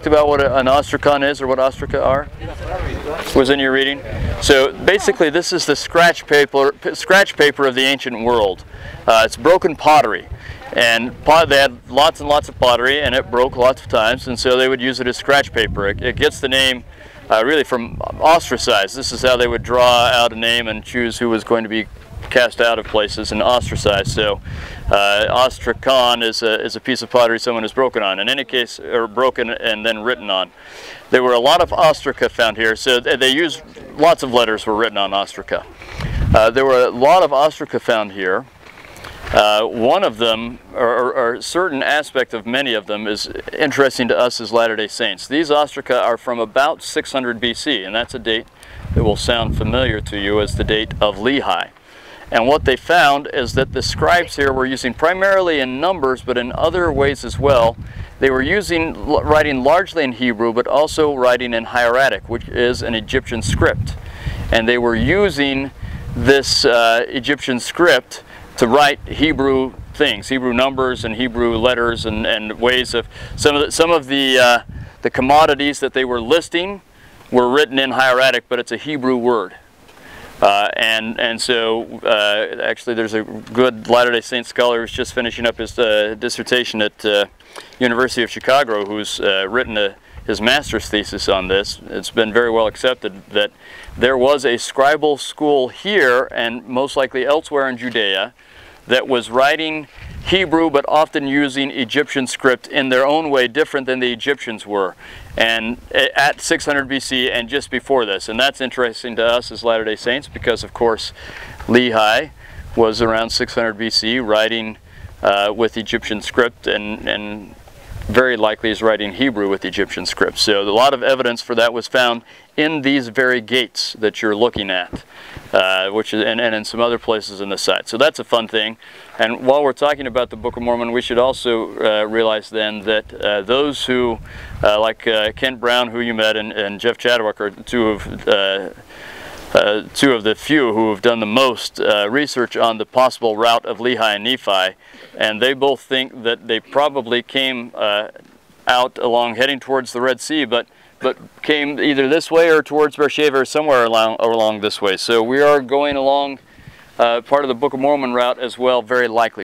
About what an ostracon is, or what ostraca are? Was in your reading. So basically, this is the scratch paper of the ancient world. It's broken pottery, and they had lots and lots of pottery, and it broke lots of times, and so they would use it as scratch paper. It gets the name really from ostracized. This is how they would draw out a name and choose who was going to be cast out of places and ostracized. So ostracon is a piece of pottery someone has broken on. In any case, or broken and then written on. There were a lot of ostraca found here, so they used lots of letters were written on ostraca. There were a lot of ostraca found here. One of them, or a certain aspect of many of them, is interesting to us as Latter-day Saints. These ostraca are from about 600 BC, and that's a date that will sound familiar to you as the date of Lehi. And what they found is that the scribes here were using primarily in numbers, but in other ways as well. They were writing largely in Hebrew, but also writing in hieratic, which is an Egyptian script. And they were using this Egyptian script to write Hebrew things, Hebrew numbers and Hebrew letters, and ways of some of the commodities that they were listing were written in hieratic, but it's a Hebrew word. And so actually there's a good Latter-day Saint scholar who's just finishing up his dissertation at University of Chicago, who's written his master's thesis on this. It's been very well accepted that there was a scribal school here, and most likely elsewhere in Judea, that was writing Hebrew but often using Egyptian script in their own way, different than the Egyptians were, and at 600 BC and just before this. And that's interesting to us as Latter-day Saints because, of course, Lehi was around 600 BC writing with Egyptian script, and very likely is writing Hebrew with Egyptian script. So a lot of evidence for that was found in these very gates that you're looking at, and in some other places in the site. So that's a fun thing. And while we're talking about the Book of Mormon, we should also realize then that those who, like Kent Brown, who you met, and Jeff Chadwick, are two of the few who have done the most research on the possible route of Lehi and Nephi, and they both think that they probably came out along heading towards the Red Sea, but came either this way or towards Beersheba or somewhere along this way. So we are going along part of the Book of Mormon route as well, very likely.